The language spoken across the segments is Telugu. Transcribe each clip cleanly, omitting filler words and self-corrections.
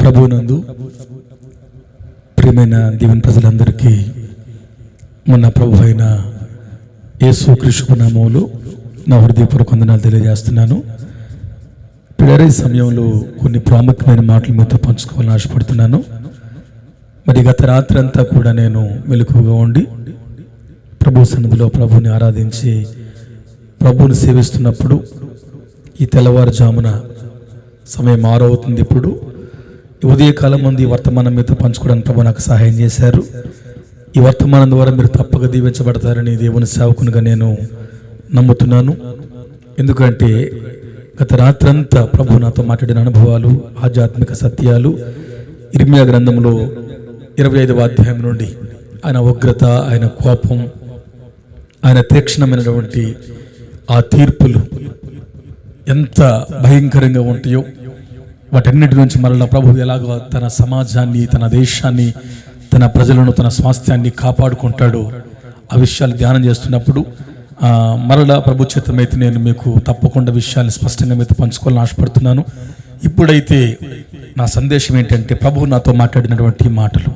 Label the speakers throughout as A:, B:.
A: ప్రభువునందు ప్రియమైన దేవుని ప్రజలందరికీ మన ప్రభు అయిన యేసుక్రీస్తు నామములో నా హృదయపూర్వక వందనాలు తెలియజేస్తున్నాను. పిల్లల సమయంలో కొన్ని ప్రాముఖ్యమైన మాటలు మీతో పంచుకోవాలని ఆశపడుతున్నాను. మరి గత రాత్రి అంతా కూడా నేను మెలకువగా ఉండి ప్రభు సన్నిధిలో ప్రభుని ఆరాధించి ప్రభుని సేవిస్తున్నప్పుడు ఈ తెల్లవారుజామున సమయం 6 అవుతుంది. ఇప్పుడు ఉదయకాలం ముందు ఈ వర్తమానం మీతో పంచుకోవడానికి ప్రభు నాకు సహాయం చేశారు. ఈ వర్తమానం ద్వారా మీరు తప్పక దీవించబడతారని దేవుని సేవకునిగా నేను నమ్ముతున్నాను. ఎందుకంటే గత రాత్రంతా ప్రభు నాతో మాట్లాడిన అనుభవాలు, ఆధ్యాత్మిక సత్యాలు ఇర్మియా గ్రంథంలో 25వ అధ్యాయం నుండి ఆయన ఉగ్రత, ఆయన కోపం, ఆయన తీక్షణమైనటువంటి ఆ తీర్పులు ఎంత భయంకరంగా ఉంటాయో వాటన్నిటి నుంచి మరలా ప్రభు ఎలాగో తన సమాజాన్ని, తన దేశాన్ని, తన ప్రజలను, తన స్వాస్థ్యాన్ని కాపాడుకుంటాడో ఆ విషయాలు ధ్యానం చేస్తున్నప్పుడు మరలా ప్రభు చిత్తమైతే నేను మీకు తప్పకుండా విషయాన్ని స్పష్టంగా మీతో పంచుకోవాలని ఆశపడుతున్నాను. ఇప్పుడైతే నా సందేశం ఏంటంటే ప్రభు నాతో మాట్లాడినటువంటి మాటలు,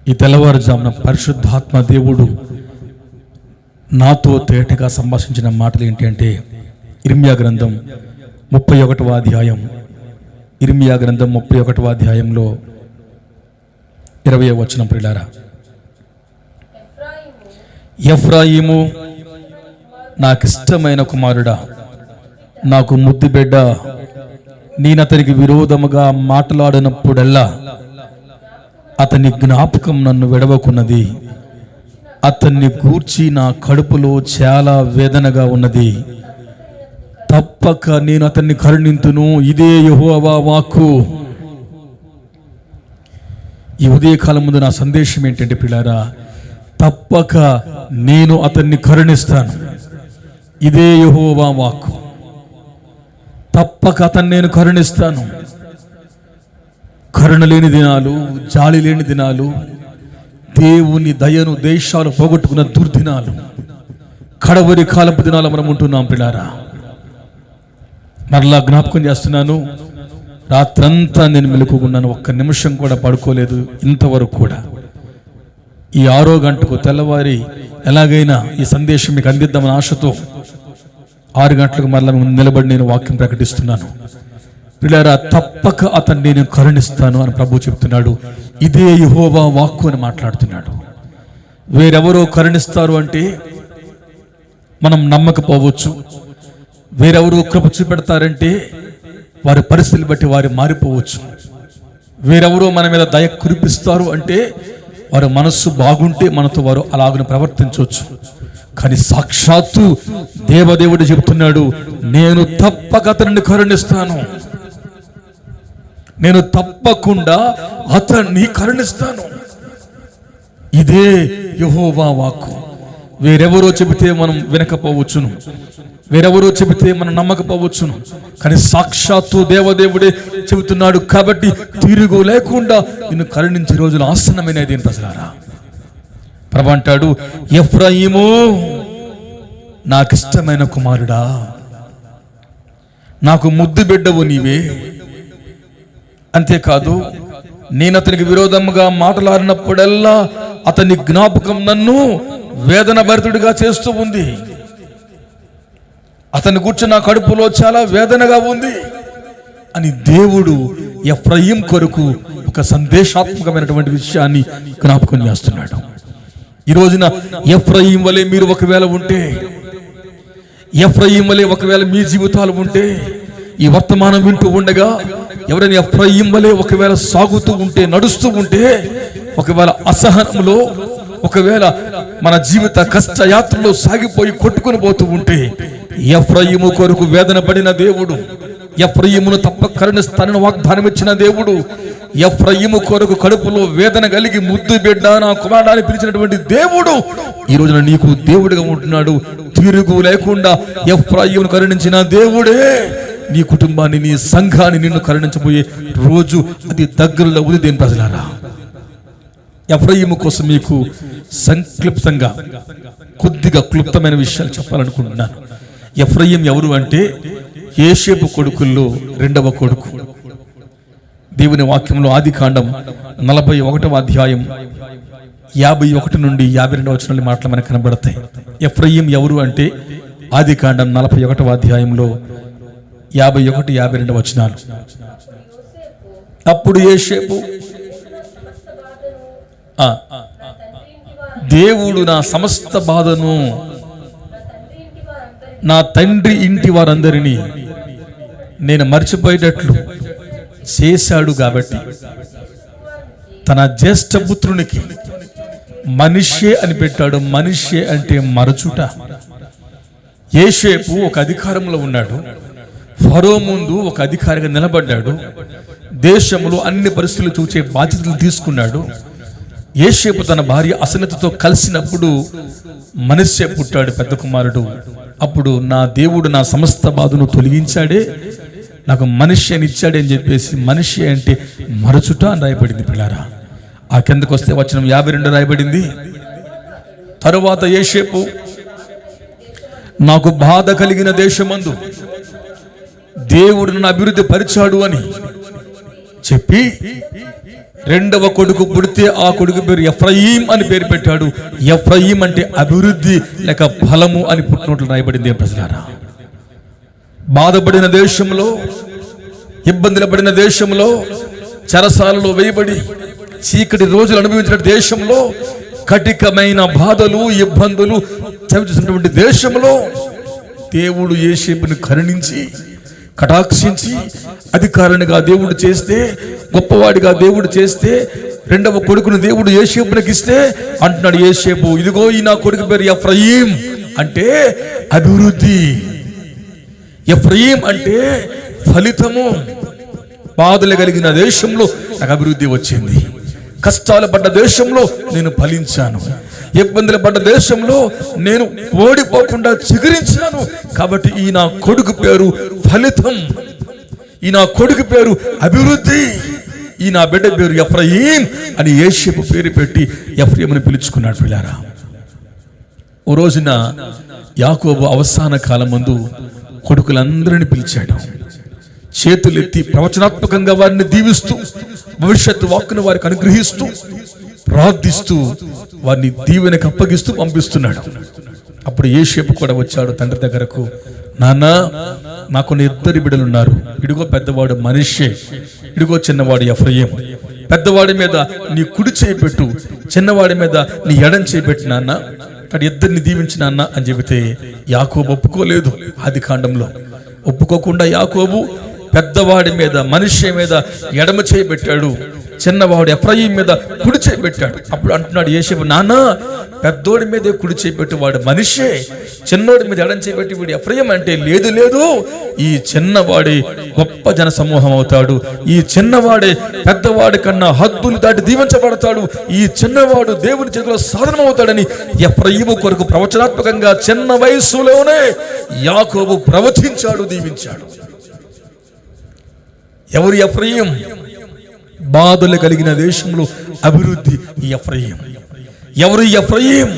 A: ఈ తెల్లవారుజామున పరిశుద్ధాత్మ దేవుడు నాతో తేటగా సంభాషించిన మాటలు ఏంటి అంటే ఇర్మియా గ్రంథం 31వ అధ్యాయం, ఇర్మియా గ్రంథం 31వ అధ్యాయంలో 20వ వచనం. ప్రియులారా, ఎఫ్రాయిము నాకిష్టమైన కుమారుడా, నాకు ముద్దు బిడ్డ, నేనతనికి విరోధముగా మాట్లాడినప్పుడల్లా అతని జ్ఞాపకం నన్ను విడవకున్నది. అతన్ని గూర్చి నా కడుపులో చాలా వేదనగా ఉన్నది. తప్పక నేను అతన్ని కరుణింతును, ఇదే యెహోవా వాక్కు. ఈ ఉదయకాలం ముందు నా సందేశం ఏంటంటే పిల్లారా, తప్పక నేను అతన్ని కరుణిస్తాను, ఇదే యెహోవా వాక్కు. తప్పక అతన్ని నేను కరుణిస్తాను. కరుణ లేని దినాలు, జాలి లేని దినాలు, దేవుని దయను దేశాలు పోగొట్టుకున్న దుర్దినాలు, కడవరి కాలపు దినాలు మనం ఉంటున్నాం పిల్లారా. మరలా జ్ఞాపకం చేస్తున్నాను, రాత్రంతా నేను మెలకుకున్నాను, ఒక్క నిమిషం కూడా పడుకోలేదు ఇంతవరకు కూడా. ఈ 6వ గంటకు తెల్లవారి ఎలాగైనా ఈ సందేశం మీకు అందిద్దామని ఆశతో 6 గంటలకు మరలా నిలబడి నేను వాక్యం ప్రకటిస్తున్నాను. పిల్లారా, తప్పక అతన్ని నేను కరుణిస్తాను అని ప్రభు చెప్తున్నాడు. ఇదే యెహోవా వాక్కు అని మాట్లాడుతున్నాడు. వేరెవరో కరుణిస్తారు అంటే మనం నమ్మకపోవచ్చు. వేరెవరో కృప చూపెడతారంటే వారి పరిస్థితులు బట్టి వారు మారిపోవచ్చు. వేరెవరో మన మీద దయ కురిపిస్తారు అంటే వారి మనస్సు బాగుంటే మనతో వారు అలాగనే ప్రవర్తించవచ్చు. కానీ సాక్షాత్తు దేవదేవుడు చెబుతున్నాడు, నేను తప్పక అతన్ని కరుణిస్తాను, నేను తప్పకుండా అతన్ని కరుణిస్తాను. ఇదే యెహోవా వాక్కు. వేరెవరో చెబితే మనం వినకపోవచ్చును, వేరెవరో చెబితే మనం నమ్మకపోవచ్చును, కానీ సాక్షాత్తు దేవదేవుడే చెబుతున్నాడు. కాబట్టి తిరుగు లేకుండా నిన్ను కరుణించే రోజులు ఆసన్నమైనది అని ప్రజలారా. ప్రభు అంటాడు, ఎఫ్రాయిము నాకిష్టమైన కుమారుడా, నాకు ముద్దు బిడ్డవు నీవే. అంతేకాదు, నేను అతనికి విరోధముగా మాట్లాడినప్పుడల్లా అతని జ్ఞాపకం నన్ను వేదన భరితుడిగా చేస్తూ ఉంది. అతని కూర్చున్న నా కడుపులో చాలా వేదనగా ఉంది అని దేవుడు ఎఫ్రాయిం కొరకు ఒక సందేశాత్మకమైనటువంటి విషయాన్ని జ్ఞాపకం చేస్తున్నాడు. ఈ రోజున ఎఫ్రాయిం వలె మీరు ఒకవేళ ఉంటే, ఎఫ్రాయిం వలె ఒకవేళ మీ జీవితాలు ఉంటే, ఈ వర్తమానం వింటూ ఉండగా ఎవరైనా ఎఫ్రాయిం వలె ఒకవేళ సాగుతూ ఉంటే, నడుస్తూ ఉంటే, ఒకవేళ అసహనంలో, ఒకవేళ మన జీవిత కష్టయాత్రలో సాగిపోయి కొట్టుకుని పోతూ ఉంటే, ఎఫ్రాయిము కొరకు వేదన పడిన దేవుడు, ఎఫ్రాయిమును తప్పక కరుణిస్తానని వాగ్దానం ఇచ్చిన దేవుడు, ఎఫ్రాయిము కొరకు కడుపులో వేదన కలిగి ముద్దు బిడ్డ నా కుమారుడాని పిలిచినటువంటి దేవుడు ఈ రోజున నీకు దేవుడిగా ఉంటున్నాడు. తిరుగు లేకుండా ఎఫ్రాయిమును కరుణించిన దేవుడే నీ కుటుంబాన్ని, నీ సంఘాన్ని నిన్ను కరుణించబోయే రోజు అది దగ్గరలో ఉంది. దేని ప్రజలారా, ఎఫ్రాయిము కోసం మీకు సంక్లిప్తంగా కొద్దిగా క్లుప్తమైన విషయాలు చెప్పాలనుకుంటున్నాను. ఎఫ్రాయిం ఎవరు అంటే యోసేపు కొడుకుల్లో 2వ కొడుకు. దేవుని వాక్యంలో ఆదికాండం 41వ అధ్యాయం 51 నుండి 52 వచనాలు మాటలు మనకు కనబడతాయి. ఎఫ్రాయిం ఎవరు అంటే ఆదికాండం 41వ అధ్యాయంలో 51, 52 వచనాలు. అప్పుడు యోసేపు, దేవుడు నా సమస్త బాధను నా తండ్రి ఇంటి వారందరినీ నేను మర్చిపోయేటట్లు చేశాడు కాబట్టి తన జ్యేష్ఠపుత్రునికి మనిషే అని పెట్టాడు. మనిషే అంటే మరచుట. యోసేపు ఒక అధికారంలో ఉన్నాడు. ఫరో ముందు ఒక అధికారిగా నిలబడ్డాడు. దేశంలో అన్ని పరిస్థితులు చూసే బాధ్యతలు తీసుకున్నాడు. యోసేపు తన భార్య అసనతతో కలిసినప్పుడు మనష్షే పుట్టాడు, పెద్ద కుమారుడు. అప్పుడు నా దేవుడు నా సమస్త బాధను తొలగించాడే, నాకు మనిషిని ఇచ్చాడే అని చెప్పేసి మనిషి అంటే మరచుట అని రాయబడింది. పిల్లారా, ఆ కిందకు వస్తే వచనం 52 రాయబడింది. తరువాత యోసేపు నాకు బాధ కలిగిన దేశమందు దేవుడు నన్ను అభివృద్ధి పరిచాడు అని చెప్పి రెండవ కొడుకు పుడితే ఆ కొడుకు పేరు ఎఫ్రాయిం అని పేరు పెట్టాడు. ఎఫ్రాయిం అంటే అభివృద్ధి లేక ఫలము అని పుట్టినట్లు రాయబడింది. ప్రజలారా, బాధపడిన దేశంలో, ఇబ్బందులు పడిన దేశంలో, చెరసాలలో వేయబడి చీకటి రోజులు అనుభవించిన దేశంలో, కఠినమైన బాధలు ఇబ్బందులు చవిచూసినటువంటి దేశంలో దేవుడు యోసేపుని కరుణించి కటాక్షించి అధికారినిగా దేవుడు చేస్తే, గొప్పవాడిగా దేవుడు చేస్తే, రెండవ కొడుకును దేవుడు యోసేపునికి ఇస్తే అంటున్నాడు యోసేపు, ఇదిగో ఈ నా కొడుకు పేరు ఎఫ్రాయిం అంటే అభివృద్ధి. ఎఫ్రాయిం అంటే ఫలితము. బాధలు కలిగిన దేశంలో నాకు అభివృద్ధి వచ్చింది. కష్టాలు పడ్డ దేశంలో నేను ఫలించాను. ఇబ్బందులు పడ్డ దేశంలో నేను ఓడిపోకుండా చిగురించాను. కాబట్టి ఈ నా కొడుకు పేరు ఫలితం, ఈ నా కొడుకు పేరు అభివృద్ధి, ఈ నా బిడ్డ పేరు ఎఫ్రాయిం అని యోసేపు పేరు పెట్టి ఎఫ్రాయిం అని పిలుచుకున్నాడు. పిల్లారా, ఓ రోజున యాకోబు అవసాన కాలం ముందు కొడుకులందరినీ పిలిచాడు. చేతులెత్తి ప్రవచనాత్మకంగా వారిని దీవిస్తూ, భవిష్యత్తు వాక్కును వారికి అనుగ్రహిస్తూ, ప్రార్థిస్తూ, వారిని దీవెనకు అప్పగిస్తూ పంపిస్తున్నాడు. అప్పుడు యోసేపు కూడా వచ్చాడు తండ్రి దగ్గరకు. నాన్న, నాకు 2 బిడ్డలు ఉన్నారు. ఇదిగో పెద్దవాడు మనిషే, ఇదిగో చిన్నవాడు ఎఫ్రాయిం. పెద్దవాడి మీద నీ కుడి చేయి పెట్టు, చిన్నవాడి మీద నీ ఎడం చేయి పెట్టు నాన్న, అక్కడ 2 దీవించిన అన్న అని చెబితే యాకోబు ఒప్పుకోలేదు. ఆది కాండంలో ఒప్పుకోకుండా యాకోబు పెద్దవాడి మీద మనిషి మీద ఎడమ చేయి పెట్టాడు, చిన్నవాడు ఎఫ్రాయిం మీద కుడి చేయి పెట్టాడు. అప్పుడు అంటున్నాడు యోసేపు, నాన్న, పెద్దోడి మీదే కుడి చేయి పెట్టి వాడు మనిషే, చిన్నోడి మీద ఎడం చేయి పెట్టి వీడు ఎఫ్రాయిం అంటే లేదు లేదు, ఈ చిన్నవాడే గొప్ప జన సమూహం అవుతాడు, ఈ చిన్నవాడే పెద్దవాడి కన్నా హద్దులు దాటి దీవించబడతాడు, ఈ చిన్నవాడు దేవుని చేతిలో సాధనం అవుతాడని ఎఫ్రాయిము కొరకు ప్రవచనాత్మకంగా చిన్న వయస్సులోనే యాకోబు ప్రవచించాడు, దీవించాడు. ఎవరు ఎఫ్రాయిం? బాధలు కలిగిన దేశంలో అభివృద్ధి ఈ ఎఫ్రాయిం. ఎవరు ఎఫ్రాయిం?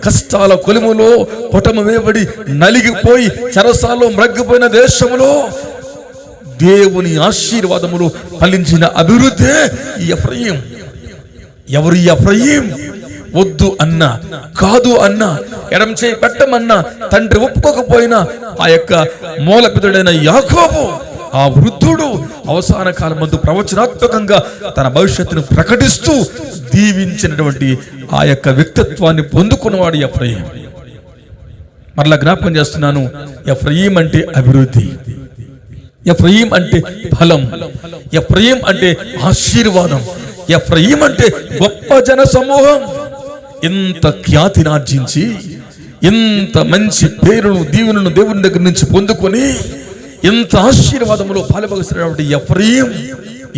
A: కష్టాల కొలిములో పొటమ వేయబడి నలిగిపోయి చెరసాలలో మ్రగ్గిపోయిన దేశంలో దేవుని ఆశీర్వాదములు ఫలించిన అభివృద్ధి ఈ ఎఫ్రాయిం. ఎవరు ఎఫ్రాయిం? వద్దు అన్నా, కాదు అన్నా, ఎడం చేయి పెట్టమన్నా తండ్రి ఒప్పుకోకపోయినా ఆ యొక్క మూలపితుడైన యాకోబు, ఆ వృద్ధుడు అవసాన కాలం ముందు ప్రవచనాత్మకంగా తన భవిష్యత్తును ప్రకటిస్తూ దీవించినటువంటి ఆ యొక్క వ్యక్తిత్వాన్ని పొందుకున్నవాడు ఎఫ్రాయిం. మరలా జ్ఞాపకం చేస్తున్నాను, ఎఫ్రాయిం అంటే అభివృద్ధి, ఎఫ్రాయిం అంటే ఫలం, ఎఫ్రాయిం అంటే ఆశీర్వాదం, ఎఫ్రాయిం అంటే గొప్ప జన సమూహం. ఇంత ఖ్యాతినార్జించి, ఇంత మంచి పేరును దీవెనను దేవుని దగ్గర నుంచి పొందుకొని, ఇంత ఆశీర్వాదములో పాలుపగిస్తున్నటువంటి ఎఫ్రాయిం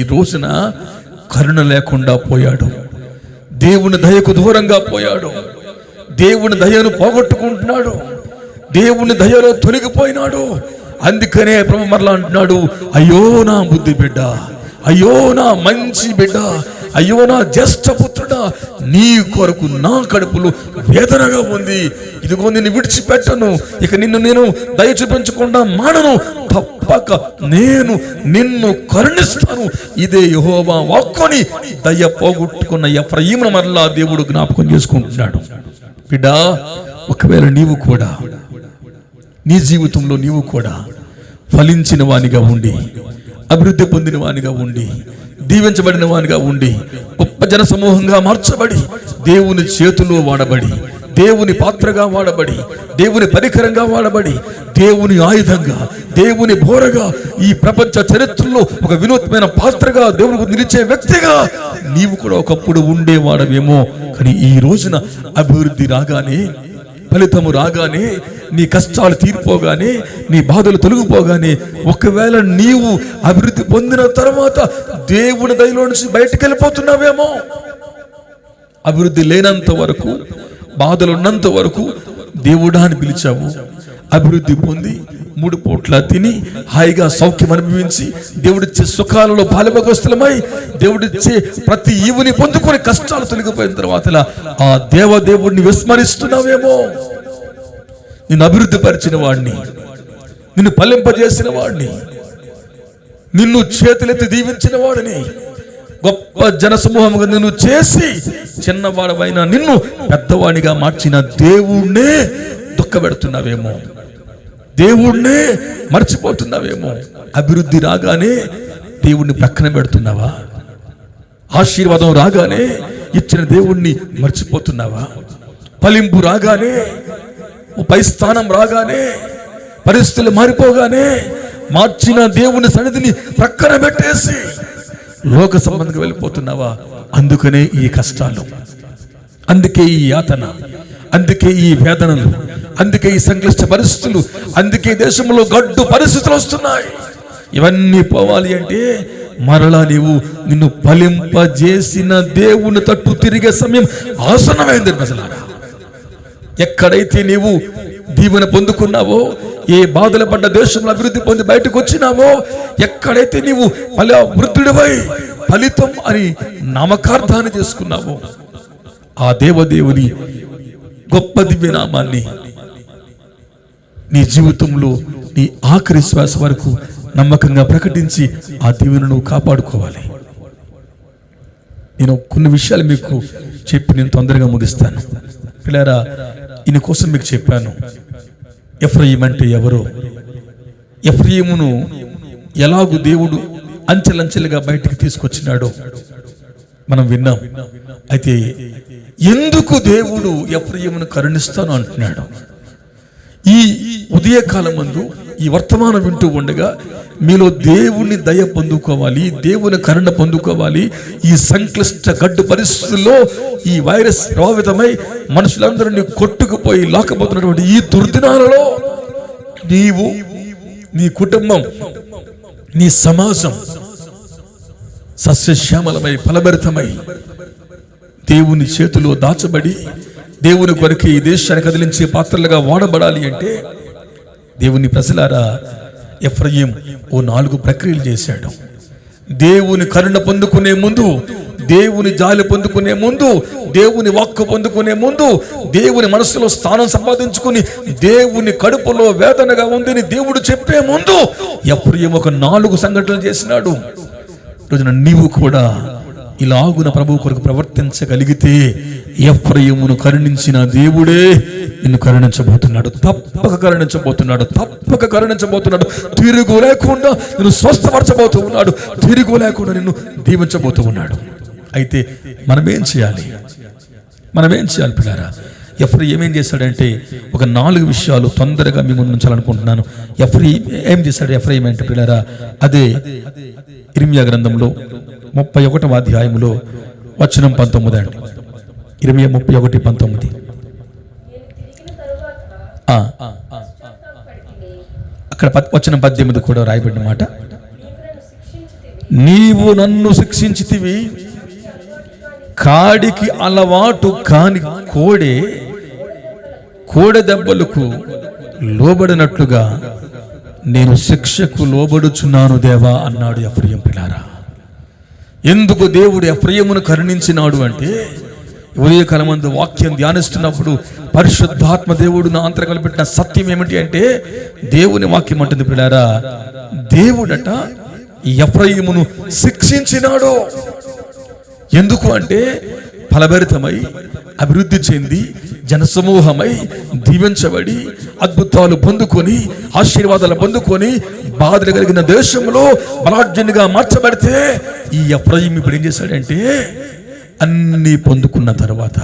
A: ఈ రోజున కరుణ లేకుండా పోయాడు, దేవుని దయకు దూరంగా పోయాడు, దేవుని దయను పోగొట్టుకుంటున్నాడు, దేవుని దయలో తొలగిపోయినాడు. అందుకనే ప్రభు మరలా అంటున్నాడు, అయ్యో నా బుద్ధి బిడ్డ, అయ్యో నా మంచి బిడ్డ, అయ్యో నా జ్యేష్ఠపుత్రుడా, నీ కొరకు నా కడుపులో వేదనగా ఉంది, ఇదిగో నిన్ను విడిచిపెట్టను, ఇక నేను దయ చూపించకుండా మానను, తప్పక నేను నిన్ను కరుణిస్తాను. ఇదే యెహోవా వాక్కుని దయ పోగొట్టుకున్న ఎఫ్రాయిమును మరలా దేవుడు జ్ఞాపకం చేసుకుంటున్నాడు. బిడ్డా, ఒకవేళ నీవు కూడా నీ జీవితంలో నీవు కూడా ఫలించిన వానిగా ఉండి, అభివృద్ధి పొందిన వానిగా ఉండి, దీవించబడిన వానిగా ఉండి, గొప్ప జన సమూహంగా మార్చబడి, దేవుని చేతుల్లో వాడబడి, దేవుని పాత్రగా వాడబడి, దేవుని పరికరంగా వాడబడి, దేవుని ఆయుధంగా, దేవుని బోరగా ఈ ప్రపంచ చరిత్రలో ఒక వినూత్నమైన పాత్రగా దేవునికి నిలిచే వ్యక్తిగా నీవు కూడా ఒకప్పుడు ఉండేవాడవేమో. కానీ ఈ రోజున అభివృద్ధి రాగానే, ఫలితము రాగానే, నీ కష్టాలు తీరిపోగానే, నీ బాధలు తొలగిపోగానే, ఒకవేళ నీవు అభివృద్ధి పొందిన తర్వాత దేవుని దయలో నుంచి బయటకు వెళ్ళిపోతున్నావేమో. అభివృద్ధి లేనంత వరకు, బాధలు ఉన్నంత వరకు దేవుడా అని పిలిచావు. అభివృద్ధి పొంది 3 పూట్ల తిని హాయిగా సౌఖ్యం అనుభవించి దేవుడిచ్చే సుఖాలలో పాలుభాగస్తులమై దేవుడిచ్చే ప్రతి ఈవుని పొందుకొని కష్టాలు తొలగిపోయిన తర్వాత ఆ దేవదేవుడిని విస్మరిస్తున్నావేమో. నిన్ను అభివృద్ధి పరిచిన వాడిని, నిన్ను ఫలింపజేసిన వాడిని, నిన్ను చేతులెత్తి దీవించిన వాడిని, గొప్ప జనసమూహముగా నిన్ను చేసి చిన్నవాడవైన నిన్ను పెద్దవాడిగా మార్చిన దేవుణ్ణే దుఃఖపెడుతున్నావేమో, దేవుణ్ణే మర్చిపోతున్నావేమో. అభివృద్ధి రాగానే దేవుణ్ణి ప్రక్కన పెడుతున్నావా? ఆశీర్వాదం రాగానే ఇచ్చిన దేవుణ్ణి మర్చిపోతున్నావా? ఫలింపు రాగానే, పై స్థానం రాగానే, పరిస్థితులు మారిపోగానే మార్చిన దేవుని సన్నిధిని ప్రక్కన పెట్టేసి లోక సంబంధంగా వెళ్ళిపోతున్నావా? అందుకనే ఈ కష్టాలు, అందుకే ఈ యాతన, అందుకే ఈ వేదనలు, అందుకే ఈ సంక్లిష్ట పరిస్థితులు, అందుకే దేశంలో గడ్డు పరిస్థితులు వస్తున్నాయి. ఇవన్నీ పోవాలి అంటే మరలా నిన్ను ఫలింపజేసిన దేవుని తట్టు తిరిగే సమయం ఆసన్నమైంది. ప్రజలారా, ఎక్కడైతే నీవు దీవెన పొందుకున్నావో, ఏ బాధలు పడ్డ దేశంలో అభివృద్ధి పొంది బయటకు వచ్చినావో, ఎక్కడైతే నీవు వృద్ధుడివై ఫలితం అని నామకార్థాన్ని చేసుకున్నావో, ఆ దేవదేవుని గొప్ప దివ్యనామాన్ని నీ జీవితంలో నీ ఆఖరి శ్వాస వరకు నమ్మకంగా ప్రకటించి ఆ దీవెనను కాపాడుకోవాలి. నేను కొన్ని విషయాలు మీకు చెప్పి నేను తొందరగా ముగిస్తాను. పిల్లరా, ఈయన కోసం మీకు చెప్పాను. ఎఫ్రాయిం అంటే ఎవరో, ఎఫ్రాయిమును ఎలాగూ దేవుడు అంచెలంచెలుగా బయటికి తీసుకొచ్చినాడో మనం విన్నాం. అయితే ఎందుకు దేవుడు ఎఫ్రాయిమును కరుణిస్తాను అంటున్నాడు? ఈ ఉదయకాలం ముందు ఈ వర్తమానం వింటూ ఉండగా మీలో దేవుని దయ పొందుకోవాలి, దేవుని కరుణ పొందుకోవాలి. ఈ సంక్లిష్ట గడ్డు పరిస్థితుల్లో ఈ వైరస్ ప్రభావితమై మనుషులందరినీ కొట్టుకుపోయి లాకపోతున్నటువంటి ఈ దుర్దినాలలో నీవు, నీ కుటుంబం, నీ సమాజం సస్యశ్యామలమై ఫలభరితమై దేవుని చేతిలో దాచబడి దేవుని కొరకు ఈ దేశాన్ని కదిలించే పాత్రలుగా వాడబడాలి అంటే దేవుని ప్రజలారా, ఎఫ్రాయిం 4 ప్రక్రియలు చేశాడు. దేవుని కరుణ పొందుకునే ముందు, దేవుని జాలి పొందుకునే ముందు, దేవుని వాక్కు పొందుకునే ముందు, దేవుని మనసులో స్థానం సంపాదించుకుని దేవుని కడుపులో వేదనగా ఉందని దేవుడు చెప్పే ముందు ఎఫ్రాయిం 4 సంఘటనలు చేసినాడు. రోజున నీవు కూడా ఇలాగున ప్రభు కొరకు ప్రవర్తించగలిగితే ఎఫ్రాయిమును కరుణించిన దేవుడే నిన్ను కరుణించబోతున్నాడు. తప్పక కరుణించబోతున్నాడు, తప్పక కరుణించబోతున్నాడు. తిరుగు లేకుండా నిన్ను స్వస్థపరచబోతూ ఉన్నాడు, తిరుగు లేకుండా నిన్ను దీవించబోతూ ఉన్నాడు. అయితే మనమేం చేయాలి? పిల్లారా, ఎఫ్రాయిం ఏం చేశాడంటే 4 విషయాలు తొందరగా మీ ముందు ఉంచాలనుకుంటున్నాను. ఎఫ్రాయిం ఏం చేశాడు? ఎఫ్రాయిం అంటే పిల్లారా, అదే ఇర్మియా గ్రంథంలో 31వ అధ్యాయములో వచనం 19 అండి. ఇర్మియా 31:19. అక్కడ వచనం 18 కూడా రాయబడిన మాట, నీవు నన్ను శిక్షించితివి, కాడికి అలవాటు కాని కోడె దెబ్బలకు లోబడినట్లుగా నేను శిక్షకు లోబడుచున్నాను దేవా అన్నాడు ఎఫ్రాయిం. పిల్లారా, ఎందుకు దేవుడు ఎఫ్రాయిమును కరుణించినాడు అంటే, ఉదయకాలమందు వాక్యం ధ్యానిస్తున్నప్పుడు పరిశుద్ధాత్మ దేవుడు నా అంతరంగంలో పెట్టిన సత్యం ఏమిటి అంటే, దేవుని వాక్యం అంటుంది పిల్లారా, దేవుడట ఎఫ్రాయిమును శిక్షించినాడు. ఎందుకు అంటే ఫలభరితమై అభివృద్ధి చెంది జనసమూహమై దీవించబడి అద్భుతాలు పొందుకొని ఆశీర్వాదాలు పొందుకొని బాధలు కలిగిన దేశంలో బలాఢ్యునిగా మార్చబడితే ఈ ఎఫ్రాయిము ఇప్పుడు ఏం చేశాడంటే, అన్నీ పొందుకున్న తర్వాత,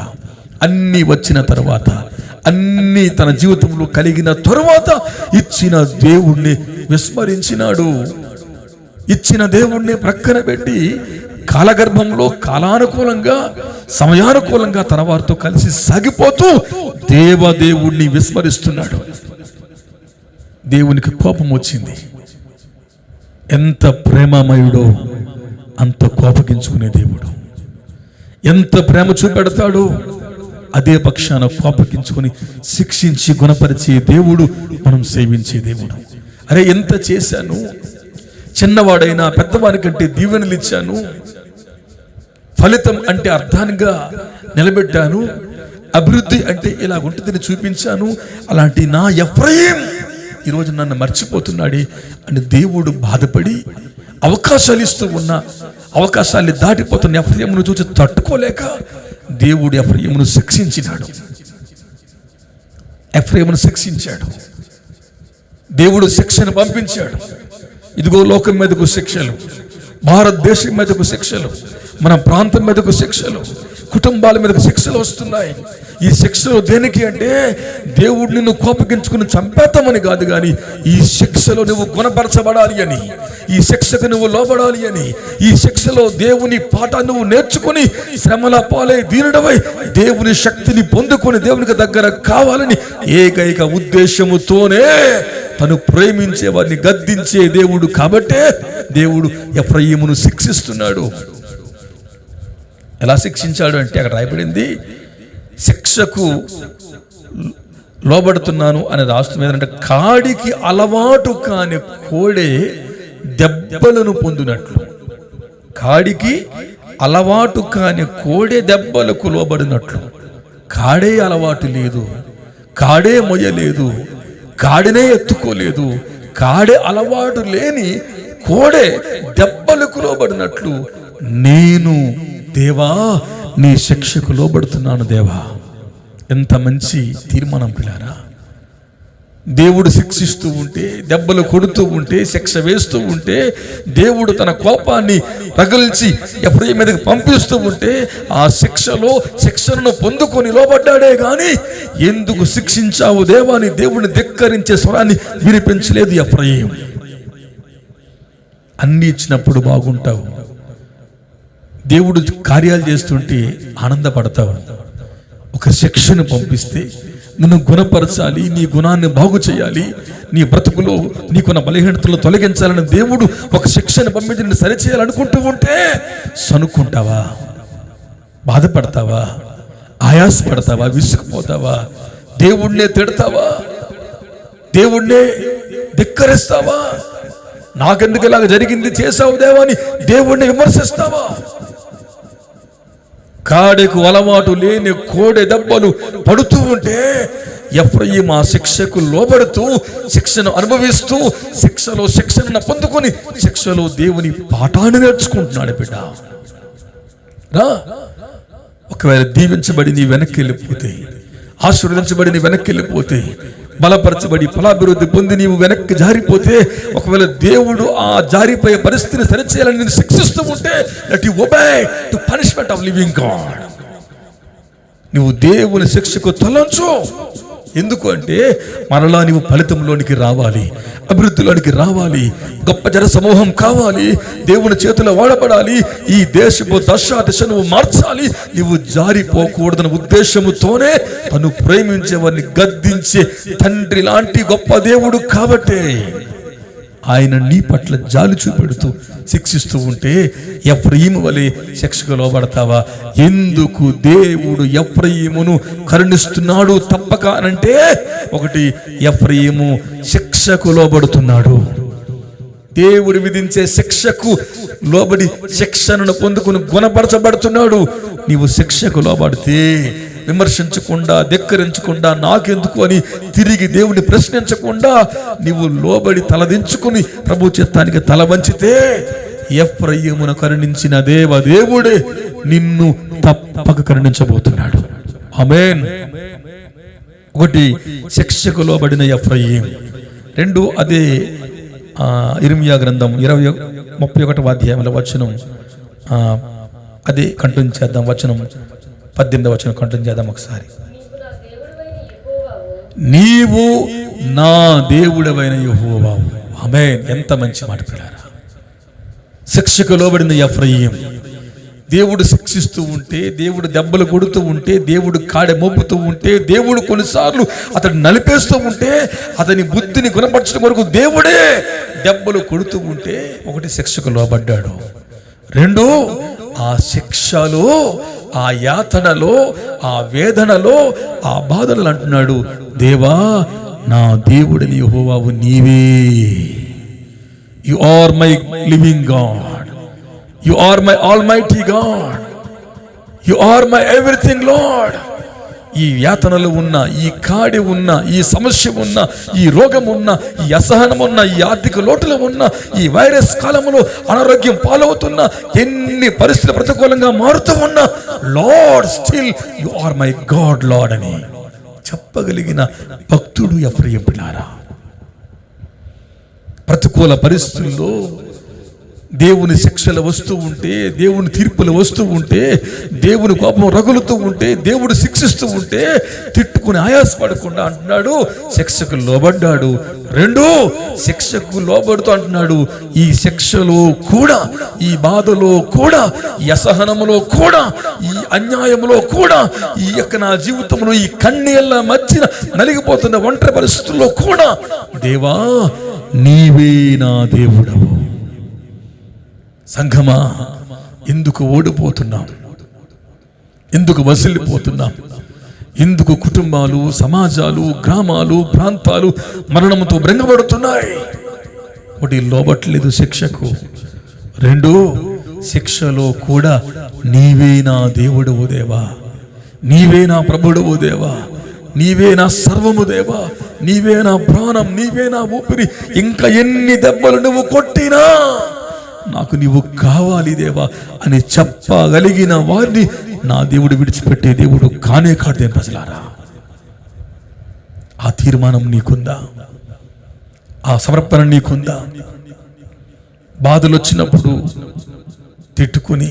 A: అన్నీ వచ్చిన తర్వాత, అన్నీ తన జీవితంలో కలిగిన తరువాత ఇచ్చిన దేవుణ్ణి విస్మరించినాడు. ఇచ్చిన దేవుణ్ణి ప్రక్కన పెట్టి కాలగర్భంలో కాలానుకూలంగా సమయానుకూలంగా తన వారితో కలిసి సాగిపోతూ దేవదేవుణ్ణి విస్మరిస్తున్నాడు. దేవునికి కోపం వచ్చింది. ఎంత ప్రేమమయుడో అంత కోపగించుకునే దేవుడు. ఎంత ప్రేమ చూపెడతాడో అదే పక్షాన కోపగించుకుని శిక్షించి గుణపరిచే దేవుడు మనం సేవించే దేవుడు. అరే ఎంత చేశాను, చిన్నవాడైనా పెద్దవాడి కంటే దీవెనలు ఇచ్చాను, ఫలితం అంటే అర్థాన్నిగా నిలబెట్టాను, అభివృద్ధి అంటే ఇలా ఉంటుందని చూపించాను, అలాంటి నా ఎఫ్రాయిము ఈరోజు నన్ను మర్చిపోతున్నాడే అని దేవుడు బాధపడి అవకాశాలు ఇస్తూ ఉన్న అవకాశాన్ని దాటిపోతున్న ఎఫ్రాయిమును చూసి తట్టుకోలేక దేవుడు ఎఫ్రాయిమును శిక్షించినాడు. ఎఫ్రాయిమును శిక్షించాడు. దేవుడు శిక్షను పంపించాడు. ఇదిగో లోకం మీదకు శిక్షలు, భారతదేశం మీదకు శిక్షలు, మన ప్రాంతం మీదకు శిక్షలు, కుటుంబాల మీదకు శిక్షలు వస్తున్నాయి. ఈ శిక్షలు దేనికి అంటే, దేవుడు నిన్ను కోపగించుకుని చంపేతామని కాదు, కానీ ఈ శిక్షలో నువ్వు గుణపరచబడాలి అని, ఈ శిక్షకు నువ్వు లోబడాలి అని, ఈ శిక్షలో దేవుని పాఠాన్ని నువ్వు నేర్చుకుని శ్రమల పాలై దీనుడవై దేవుని శక్తిని పొందుకొని దేవునికి దగ్గర కావాలని ఏకైక ఉద్దేశముతోనే తను ప్రేమించే వారిని గద్దించే దేవుడు. కాబట్టే దేవుడు ఎఫ్రాయిమును శిక్షిస్తున్నాడు. ఎలా శిక్షించాడు అంటే అక్కడ రాయబడింది, శిక్షకు లోబడుతున్నాను అని రాస్తుంది. ఏంటంటే కాడికి అలవాటు కాని కోడే దెబ్బలను పొందినట్లు, కాడికి అలవాటు కాని కోడే దెబ్బలకు లోబడినట్లు. కాడే అలవాటు లేదు, కాడే మొయ్యలేదు, కాడినే ఎత్తుకోలేదు, కాడే అలవాటు లేని కోడే దెబ్బలకు లోబడినట్లు నేను దేవా నీ శిక్షకు లోబడుతున్నాను. దేవా, ఎంత మంచి తీర్మానం పిల్లారా. దేవుడు శిక్షిస్తూ ఉంటే, దెబ్బలు కొడుతూ ఉంటే, శిక్ష వేస్తూ ఉంటే, దేవుడు తన కోపాన్ని రగిల్చి ఎఫ్రాయిము మీదకి పంపిస్తూ ఉంటే ఆ శిక్షను పొందుకొని లోబడ్డాడే గాని ఎందుకు శిక్షించావు దేవా అని దేవుడిని ధిక్కరించే స్వరాన్ని వినిపించలేదు ఎఫ్రాయిము. అన్ని ఇచ్చినప్పుడు బాగుంటావు, దేవుడు కార్యాలు చేస్తుంటే ఆనందపడతావు. ఒక శిక్షను పంపిస్తే నిన్ను గుణపరచాలి, నీ గుణాన్ని బాగు చేయాలి, నీ బ్రతుకులో నీకున్న బలహీనతలు తొలగించాలని దేవుడు ఒక శిక్షను పంపించి నిన్ను సరిచేయాలనుకుంటూ ఉంటే సనుక్కుంటావా, బాధపడతావా, ఆయాసపడతావా, విసుకుపోతావా, దేవుణ్ణే తిడతావా, దేవుణ్ణే ధిక్కరిస్తావా, నాకెందుకు ఇలాగ జరిగింది చేసావు దేవా అని దేవుణ్ణి విమర్శిస్తావా? కాడకు అలవాటు లేని కోడె దెబ్బలు పడుతూ ఉంటే ఎఫ్రాయిము ఆ శిక్షకు లోబడుతూ శిక్షను అనుభవిస్తూ శిక్షలో శిక్షను పొందుకొని శిక్షలో దేవుని పాఠాన్ని నేర్చుకుంటున్నాడు. బిడ్డ రా, ఒకవేళ దీవించబడి నీ వెనక్కి వెళ్ళిపోతే, ఆశీర్వదించబడి నీ వెనక్కి వెళ్ళిపోతే, బలపరచబడి ఫలాభివృద్ధి పొంది నీవు వెనక్కి జారిపోతే, ఒకవేళ దేవుడు ఆ జారిపోయే పరిస్థితిని సరిచేయాలని నేను శిక్షిస్తూ ఉంటే, let you obey to punishment of living God. నువ్వు దేవుని శిక్షకు తలంచు. ఎందుకు అంటే మరలా నీవు ఫలితంలోనికి రావాలి, అభివృద్ధిలోనికి రావాలి, గొప్ప జన సమూహం కావాలి, దేవుని చేతిలో వాడబడాలి, ఈ దేశపు దశ నువ్వు మార్చాలి. నువ్వు జారిపోకూడదన్న ఉద్దేశముతోనే తను ప్రేమించేవారిని గద్దించే తండ్రి లాంటి గొప్ప దేవుడు కాబట్టే ఆయన నీ పట్ల జాలి చూపెడుతూ శిక్షిస్తూ ఉంటే ఎఫ్రాయిము వలె శిక్షకు లోబడతావా? ఎందుకు దేవుడు ఎఫ్రాయిమును కరుణిస్తున్నాడు తప్పక అనంటే, ఒకటి, ఎఫ్రాయిము శిక్షకు లోబడుతున్నాడు. దేవుడు విధించే శిక్షకు లోబడి శిక్షను పొందుకుని గుణపరచబడుతున్నాడు. నీవు శిక్షకు లోబడితే విమర్శించకుండా, ధిక్కరించకుండా, నాకెందుకు అని తిరిగి దేవుడిని ప్రశ్నించకుండా నీవు లోబడి తలదించుకుని ప్రభు చిత్తానికి తల వంచితే ఎఫ్రాయిమును కరుణించిన దేవుడే నిన్ను తప్పక కరుణించబోతున్నాడు. ఆమేన్. ఒకటి, శిక్షకు లోబడిన ఎఫ్రాయిము. రెండు, అదే ఇర్మియా గ్రంథం 31వ అధ్యాయంలో వచనం, అదే కంటిన్యూ చేద్దాం. వచనం 18వ వచనం కంటిన్యూ చేద్దాం ఒకసారి. నీవు నా దేవుడవైన యెహోవావు. ఆమేన్. ఎంత మంచి మాట పిల్లారా. శిక్షకు లోబడిన ఎఫ్రాయిము. దేవుడు శిక్షిస్తూ ఉంటే, దేవుడు దెబ్బలు కొడుతూ ఉంటే, దేవుడు కాడె మోపుతూ ఉంటే, దేవుడు కొన్నిసార్లు అతడు నలిపేస్తూ ఉంటే, అతని బుద్ధిని గుణపరచడం వరకు దేవుడే దెబ్బలు కొడుతూ ఉంటే, ఒకటి, శిక్షకు లోబడ్డాడు. రెండు, ఆ శిక్షలో, ఆ యాతనలో, ఆ వేదనలో, ఆ బాధలు అంటున్నాడు, దేవా నా దేవుడిని యెహోవావు నీవే. You are my living God. You are my almighty God. You are my everything, Lord. ఈ యాతనలు ఉన్న, ఈ కాడి ఉన్న, ఈ సమస్య ఉన్న, ఈ రోగం ఉన్న, ఈ అసహనం ఉన్న, ఈ ఆర్థిక లోటులు ఉన్న, ఈ వైరస్ కాలంలో అనారోగ్యం పాలవుతున్న, ఎన్ని పరిస్థితులు ప్రతికూలంగా మారుతూ ఉన్నా, Lord still you are my God Lord అని చెప్పగలిగిన భక్తుడు ఎఫ్రాయిము పిల్లారా. ప్రతికూల పరిస్థితుల్లో దేవుని శిక్షలు వస్తూ ఉంటే, దేవుని తీర్పులు వస్తూ ఉంటే, దేవుని కోపం రగులుతూ ఉంటే, దేవుడు శిక్షిస్తూ ఉంటే తిట్టుకుని ఆయాసపడకుండా అంటున్నాడు శిక్షకు లోబడ్డాడు. రెండు, శిక్షకు లోబడుతూ అంటున్నాడు ఈ శిక్షలో కూడా, ఈ బాధలో కూడా, ఈ అసహనంలో కూడా, ఈ అన్యాయంలో కూడా, ఈ యొక్క నా జీవితంలో ఈ కన్నీళ్ళ మధ్యన నలిగిపోతున్న ఒంటరి పరిస్థితుల్లో కూడా దేవా నీవే నా దేవుడవు. సంఘమా, ఎందుకు ఓడిపోతున్నాం? ఎందుకు వసిలిపోతున్నాం? ఎందుకు కుటుంబాలు, సమాజాలు, గ్రామాలు, ప్రాంతాలు మరణంతో భ్రంగపడుతున్నాయి? ఒకటి, లోబట్లేదు శిక్షకు. రెండు, శిక్షలో కూడా నీవే నా దేవుడవు దేవా, నీవే నా ప్రభుడవు దేవా, నీవే నా సర్వము దేవా, నీవే నా ప్రాణం, నీవే నా ఊపిరి. ఇంకా ఎన్ని దెబ్బలు నువ్వు కొట్టినా నాకు నీవు కావాలి దేవా అని చెప్పగలిగిన వారిని నా దేవుడు విడిచిపెట్టే దేవుడు కానే కాదే. ప్రజలారా, ఆ తీర్మానం నీకుందా? ఆ సమర్పణ నీకుందా? బాధలు వచ్చినప్పుడు తిట్టుకుని,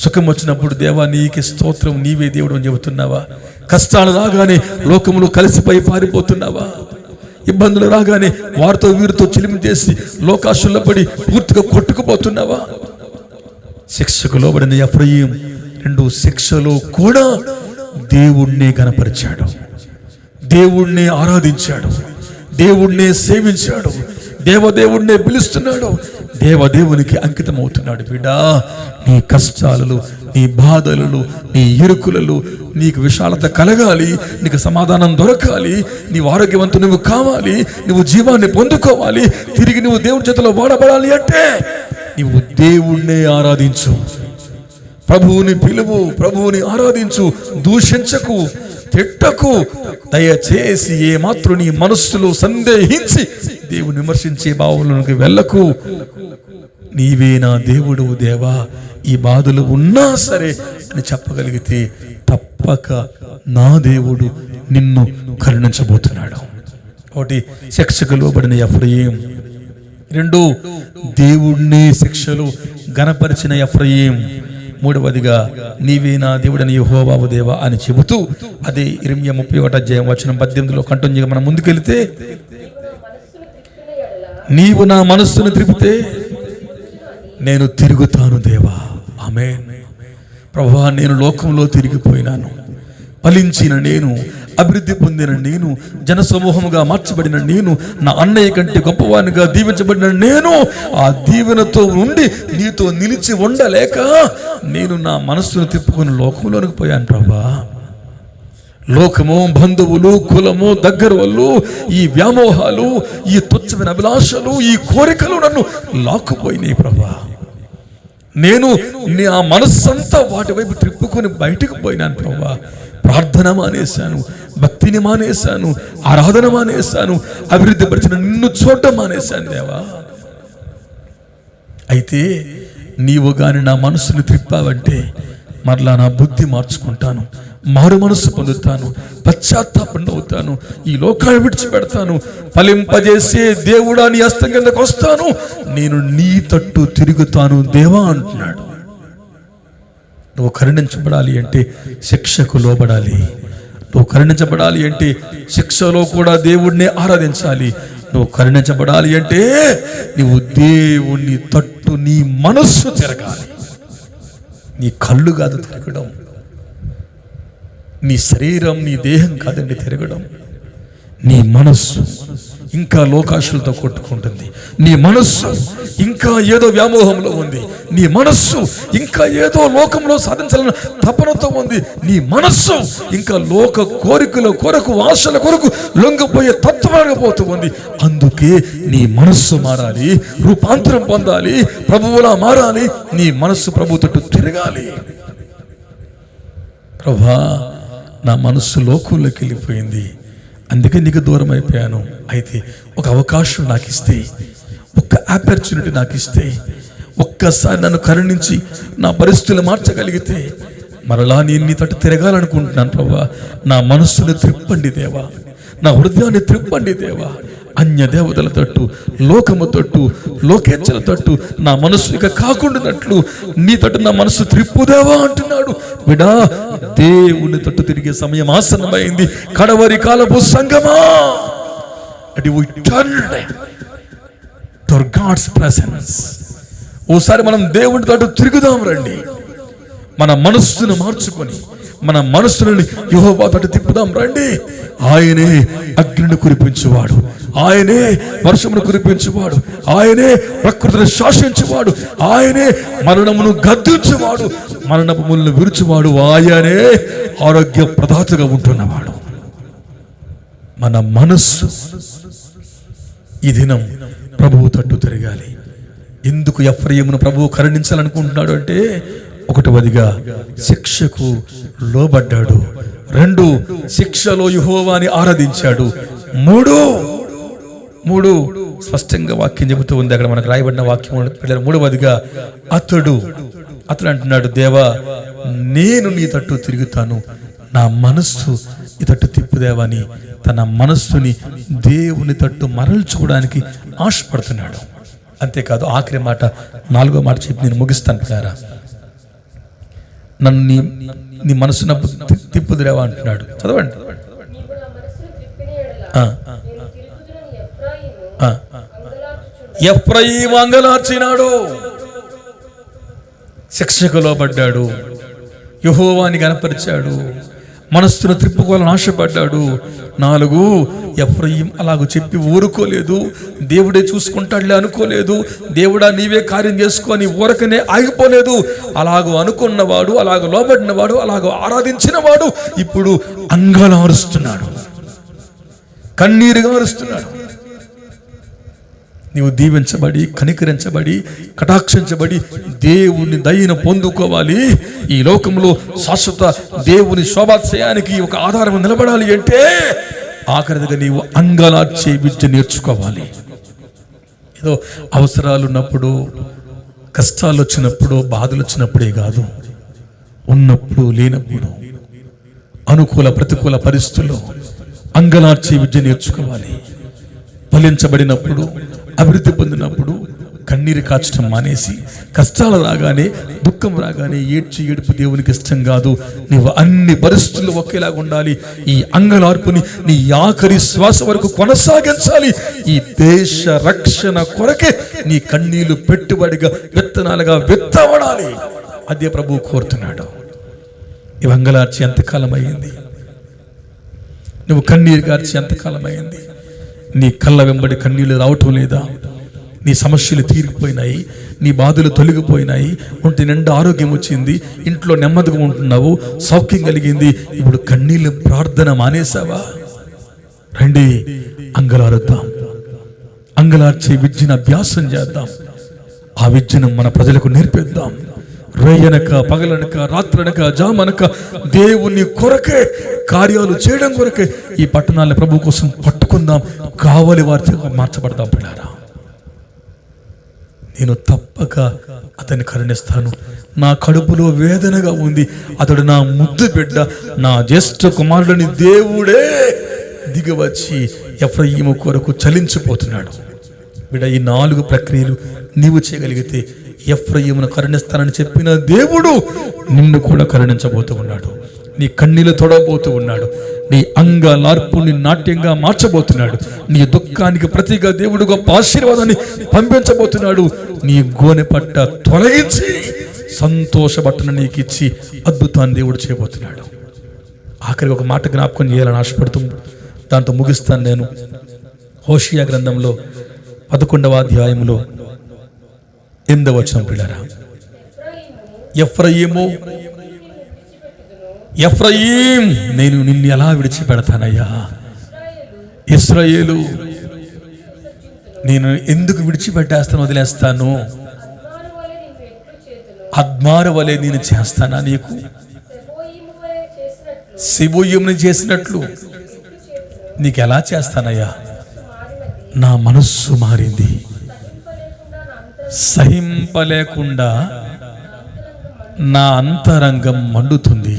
A: సుఖం వచ్చినప్పుడు దేవా నీకే స్తోత్రం, నీవే దేవుడు అని చెబుతున్నావా? కష్టాలు రాగానే లోకములు కలిసిపోయి పారిపోతున్నావా? ఇబ్బందులు రాగానే వారితో వీరితో చిలిమి చేసి లోకాశుల్లో పడి పూర్తిగా కొట్టుకుపోతున్నావా? శిక్షకు లోబడిన ఎఫ్రాయిము రెండు, శిక్షలో కూడా దేవుణ్ణి గణపరిచాడు, దేవుణ్ణి ఆరాధించాడు, దేవుణ్ణి సేవించాడు, దేవదేవుణ్ణి పిలుస్తున్నాడు, దేవదేవునికి అంకితం అవుతున్నాడు. బిడ్డా, నీ కష్టాలలో, నీ బాధలలో, నీ ఇరుకులలో నీకు విశాలత కలగాలి, నీకు సమాధానం దొరకాలి, నీవు ఆరోగ్యవంతుడు నువ్వు కావాలి, నువ్వు జీవాన్ని పొందుకోవాలి, తిరిగి నువ్వు దేవుని చేతిలో వాడబడాలి అంటే నీవు దేవుణ్ణి ఆరాధించు, ప్రభువుని పిలువు, ప్రభువుని ఆరాధించు, దూషించకు, తిట్టకు. దయచేసి ఏమాత్రం నీ మనస్సులో సందేహించి దేవుని విమర్శించే భావంలోకి వెళ్ళకు. నీవే నా దేవుడు దేవా, ఈ బాధలు ఉన్నా సరే అని చెప్పగలిగితే తప్పక నా దేవుడు నిన్ను కరుణించబోతున్నాడు. ఒకటి, శిక్షకు లోబడిన ఎఫ్రాయిము. రెండు, దేవుణ్ణి శిక్షలు గణపరిచిన ఎఫ్రాయిము. మూడవదిగా నీవే నా దేవుడని యెహోవావు దేవా అని చెబుతూ, అదే ఇర్మియా 31వ అధ్యాయం వచనం 18లో కంటిన్యూగా మనం ముందుకెళ్తే, నీవు నా మనస్సును త్రిపితే నేను తిరుగుతాను దేవా. ఆమేన్. ప్రభువా, నేను లోకంలో తిరిగిపోయినాను, ఫలించిన నేను, అభివృద్ధి పొందిన నేను, జనసమూహముగా మార్చబడిన నేను, నా అన్నయ్య కంటే గొప్పవానిగా దీవించబడిన నేను, ఆ దీవెనతో ఉండి నీతో నిలిచి ఉండలేక నేను నా మనస్సును తిప్పుకొని లోకంలోనికి పోయాను. ప్రభా, లోకము, బంధువులు, కులము, దగ్గర వాళ్ళు, ఈ వ్యామోహాలు, ఈ తుచ్చమైన అభిలాషలు, ఈ కోరికలు నన్ను లాక్కుపోయినాయి ప్రభా. నేను ఆ మనస్సంతా వాటి వైపు త్రిప్పుకొని బయటకు పోయినాను ప్రభా. ప్రార్థన మానేశాను, భక్తిని మానేశాను, ఆరాధన మానేశాను, అభివృద్ధి పరిచిన నిన్ను చూడటం మానేశాను దేవా. అయితే నీవు గాని నా మనసును త్రిప్పావంటే మరలా నా బుద్ధి మార్చుకుంటాను, మారు మనసు పొందుతాను, పశ్చాత్తాపం అవుతాను, ఈ లోకాన్ని విడిచిపెడతాను, ఫలింపజేసే దేవుడా నీ హస్తం కిందకు వస్తాను, నేను నీ తట్టు తిరుగుతాను దేవా అంటున్నాడు. నువ్వు కరుణించబడాలి అంటే శిక్షకు లోబడాలి. నువ్వు కరుణించబడాలి అంటే శిక్షలో కూడా దేవుణ్ణి ఆరాధించాలి. నువ్వు కరుణించబడాలి అంటే నువ్వు దేవుణ్ణి తట్టు నీ మనస్సు తిరగాలి. నీ కళ్ళు కాదు తిరగడం, నీ శరీరం, నీ దేహం కాదండి తిరగడం. నీ మనస్సు ఇంకా లోకాశలతో కొట్టుకుంటుంది, నీ మనస్సు ఇంకా ఏదో వ్యామోహంలో ఉంది, నీ మనస్సు ఇంకా ఏదో లోకంలో సాధించాలన్న తపనతో ఉంది, నీ మనస్సు ఇంకా లోక కోరికల కొరకు, ఆశల కొరకు లొంగిపోయే తత్వాలుగా పోతూ ఉంది. అందుకే నీ మనస్సు మారాలి, రూపాంతరం పొందాలి, ప్రభువులా మారాలి. నీ మనస్సు ప్రభు తట్టు తిరగాలి. ప్రభా, నా మనస్సు లోకంలోకి వెళ్ళిపోయింది, అందుకే నీకు దూరం అయిపోయాను. అయితే ఒక అవకాశం నాకు ఇస్తే, ఒక్క ఆపర్చునిటీ నాకు ఇస్తే, ఒక్కసారి నన్ను కరుణించి నా పరిస్థితులు మార్చగలిగితే మరలా నేను నీ తట్టు తిరగాలనుకుంటున్నాను ప్రభా. నా మనస్సుని త్రిప్పండి దేవా, నా హృదయాన్ని త్రిప్పండి దేవా. అన్య దేవతల తట్టు, లోకము తట్టు, లోకేచ్ఛల తట్టు నా మనస్సు ఇక కాకుండానట్లు నీ తట్టు నా మనస్సు త్రిప్పుదేవా అంటున్నాడు. బిడా, దేవుని తట్టు తిరిగే సమయం ఆసన్నమైంది. కడవరి కాలపు సంగమా, గాడ్స్ ప్రెసెన్స్. ఓసారి మనం దేవుని తట్టు తిరుగుదాం రండి. మన మనస్సును మార్చుకొని మన మనస్సుని యెహోవా తట్టు తిప్పుదాం రండి. ఆయనే అగ్నిని కురిపించువాడు, ఆయనే వర్షమును కురిపించువాడు, ఆయనే ప్రకృతిని శాసించువాడు, ఆయనే మరణమును గద్దించువాడు, మరణపు ముళ్ళను విరుచువాడు, ఆయనే ఆరోగ్య ప్రదాతగా ఉంటున్నవాడు. మన మనస్సు ఈ దినం ప్రభువు తట్టు తిరగాలి. ఎందుకు ఎఫ్రాయిమును ప్రభువు కరుణించాలనుకుంటున్నాడు అంటే, ఒకటవదిగా శిక్షకు లోబడ్డాడు, రెండు శిక్షలో యెహోవాని ఆరాధించాడు, మూడు స్పష్టంగా వాక్యం చెబుతూ ఉంది. అక్కడ మనకు రాయబడిన వాక్యం పిల్లలు. మూడవదిగా అతడు అంటున్నాడు, దేవా నేను నీ తట్టు తిరుగుతాను, నా మనస్సు ఈ తట్టు తిప్పుదేవని తన మనస్సుని దేవుని తట్టు మరల్చుకోవడానికి ఆశపడుతున్నాడు. అంతేకాదు, ఆఖరి మాట, 4వ మాట చెప్పి నేను ముగిస్తాను పిల్లారా. నన్ను నీ మనసున తిప్పుదురేవా అంటున్నాడు. చదవండి. ఎఫ్రాయిము అంగలార్చినాడు, శిక్షకు లోబడ్డాడు, యెహోవాని కనపరిచాడు, మనస్సును త్రిప్పుకోవాలని ఆశపడ్డాడు. 4 ఎఫ్రాయిము అలాగూ చెప్పి ఊరుకోలేదు, దేవుడే చూసుకుంటాడులే అనుకోలేదు, దేవుడా నీవే కార్యం చేసుకొని ఊరకనే ఆగిపోలేదు. అలాగూ అనుకున్నవాడు, అలాగూ లోబడినవాడు, అలాగూ ఆరాధించినవాడు ఇప్పుడు అంగలారుస్తున్నాడు, కన్నీరుగా అరుస్తున్నాడు. నీవు దీవించబడి, కనికరించబడి, కటాక్షించబడి దేవుని దయను పొందుకోవాలి. ఈ లోకంలో శాశ్వత దేవుని శోభాశ్రయానికి ఒక ఆధారం నిలబడాలి అంటే ఆఖరిగా నీవు అంగలార్చే విద్య నేర్చుకోవాలి. ఏదో అవసరాలు ఉన్నప్పుడు, కష్టాలు వచ్చినప్పుడు, బాధలు వచ్చినప్పుడే కాదు, ఉన్నప్పుడు లేనప్పుడు, అనుకూల ప్రతికూల పరిస్థితుల్లో అంగలార్చే విద్య నేర్చుకోవాలి. ఫలించబడినప్పుడు, అభివృద్ధి పొందినప్పుడు కన్నీరు కాచడం మానేసి, కష్టాలు రాగానే, దుఃఖం రాగానే ఏడ్పు దేవునికి ఇష్టం కాదు. నీవు అన్ని పరిస్థితుల్లో ఒకేలాగా ఉండాలి. ఈ అంగలార్పుని నీ ఆఖరి శ్వాస వరకు కొనసాగించాలి. ఈ దేశ రక్షణ కొరకే నీ కన్నీళ్లు పెట్టుబడిగా, విత్తనాలుగా విత్తబడాలి. అదే ప్రభువు కోరుతున్నాడు. ఈ అంగలార్చి ఎంతకాలం అయింది? నువ్వు కన్నీరు కార్చి ఎంతకాలం అయింది? నీ కళ్ళ వెంబడి కన్నీళ్ళు రావటం లేదా? నీ సమస్యలు తీరిపోయినాయి, నీ బాధలు తొలగిపోయినాయి, ఒంటి నిండా ఆరోగ్యం వచ్చింది, ఇంట్లో నెమ్మదిగా ఉంటున్నావు, సౌఖ్యం కలిగింది. ఇప్పుడు కన్నీళ్ళు ప్రార్థన మానేసావా? రండి, అంగలారుద్దాం. అంగలార్చే విద్యను అభ్యాసం చేద్దాం. ఆ విద్యను మన ప్రజలకు నేర్పిద్దాం. రేయనక పగలనక రాత్రనక జామనక దేవుని కొరకే కార్యాలు చేయడం కొరకే ఈ పట్టణాలను ప్రభు కోసం పట్టుకుందాం. కావలి వారితో మార్చబడదాం. పిల్లారా, నేను తప్పక అతన్ని కరుణిస్తాను. నా కడుపులో వేదనగా ఉంది, అతడు నా ముద్దు బిడ్డ, నా జ్యేష్ఠ కుమారుడిని దేవుడే దిగవచ్చి ఎఫ్రాయిము కొరకు చలించిపోతున్నాడు. బిడ్డ, ఈ 4 ప్రక్రియలు నీవు చేయగలిగితే ఎఫ్రాయిమును కరుణిస్తానని చెప్పిన దేవుడు నిన్ను కూడా కరుణించబోతూ ఉన్నాడు. నీ కన్నీళ్ళు తొడబోతూ ఉన్నాడు. నీ అంగలార్పుని నాట్యంగా మార్చబోతున్నాడు. నీ దుఃఖానికి ప్రతిగా దేవుడు గొప్ప ఆశీర్వాదాన్ని పంపించబోతున్నాడు. నీ గోనె పట్ట తొలగించి సంతోష బట్టను నీకు ఇచ్చి అద్భుతాన్ని దేవుడు చేయబోతున్నాడు. ఆఖరికి ఒక మాట జ్ఞాపకం చేయాలని ఆశపడుతూ దాంతో ముగిస్తాను నేను. హోషియా గ్రంథంలో 11వ అధ్యాయంలో 8వ వచనం. పిల్లరా, ఎఫ్రాయిం, నేను నిన్ను ఎలా విడిచిపెడతానయ్యా? ఇశ్రాయేలు, నేను ఎందుకు విడిచిపెట్టేస్తాను, వదిలేస్తాను? అద్మారు వలె నేను చేస్తానా నీకు? సెబోయిముని చేసినట్లు నీకు ఎలా చేస్తానయ్యా? నా మనస్సు మారింది, సహింపలేకుండా నా అంతరంగం మండుతుంది.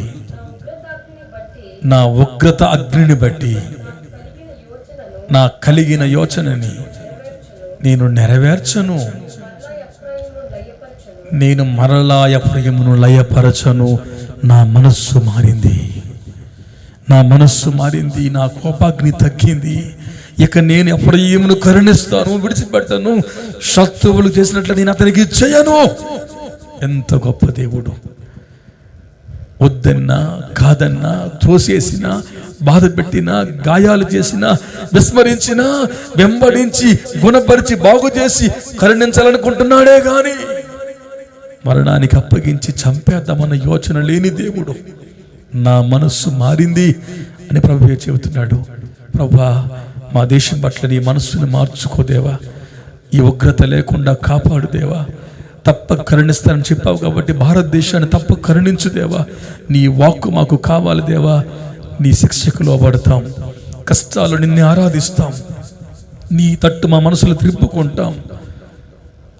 A: నా ఉగ్రత అగ్నిని బట్టి నా కలిగిన యోచనని నేను నెరవేర్చను. నేను మరలా ఎఫ్రాయిమును లయపరచను. నా మనస్సు మారింది, నా మనస్సు మారింది, నా కోపాగ్ని తగ్గింది. ఇక నేను ఎఫ్రాయిమును కరుణిస్తాను, విడిచిపెట్టను. శత్రువులు చేసినట్లు నేను అతనికి చేయను. ఎంత గొప్ప దేవుడు! వద్దన్నా కాదన్నా, త్రోసేసినా, బాధ పెట్టినా, గాయాలు చేసినా, విస్మరించినా, వెంబడించి గుణపరిచి బాగు చేసి కరుణించాలనుకుంటున్నాడే గాని మరణానికి అప్పగించి చంపేద్దామన్న యోచన లేని దేవుడు. నా మనస్సు మారింది అని ప్రభువే చెబుతున్నాడు. ప్రభువా, మా దేశం పట్ల నీ మనస్సుని మార్చుకోదేవా, ఈ ఉగ్రత లేకుండా కాపాడు దేవా. తప్పక కరుణిస్తానని చెప్పావు కాబట్టి భారతదేశాన్ని తప్పక కరుణించు దేవా. నీ వాక్కు మాకు కావాలి దేవా. నీ శిక్షకు లోబడతాం, కష్టాలు నిన్ను ఆరాధిస్తాం, నీ తట్టు మా మనసులు త్రిప్పుకుంటాం.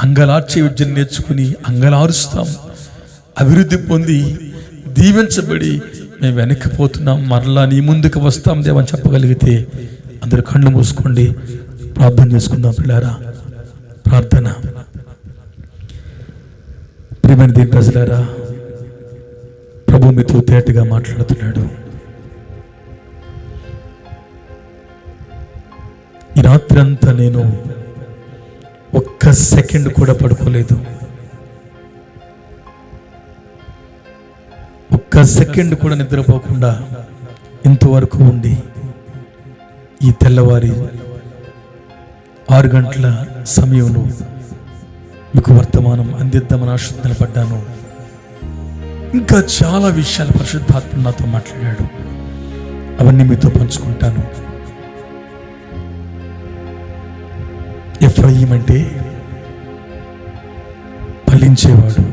A: అంగలార్చే విద్యను నేర్చుకుని అంగలారుస్తాం. అభివృద్ధి పొంది దీవించబడి మేము వెనక్కిపోతున్నాం, మరలా నీ ముందుకు వస్తాం దేవని చెప్పగలిగితే అందరు కళ్ళు మూసుకోండి, ప్రార్థన చేసుకుందాం. పిల్లారా, ప్రార్థన. ప్రియమైన దేవుని ప్రజలారా, ప్రభు మీతో తేటగా మాట్లాడుతున్నాడు. ఈ రాత్రి అంతా నేను ఒక్క సెకండ్ కూడా పడుకోలేదు. ఒక్క సెకండ్ కూడా నిద్రపోకుండా ఇంతవరకు ఉండి ఈ తెల్లవారి 6 గంటల సమయంలో మీకు వర్తమానం అందిద్దామని ఆశతో నిలబడ్డాను. ఇంకా చాలా విషయాలు పరిశుద్ధాత్మ నాతో మాట్లాడాడు, అవన్నీ మీతో పంచుకుంటాను. ఎఫ్రాయిం అంటే ఫలించేవాడు,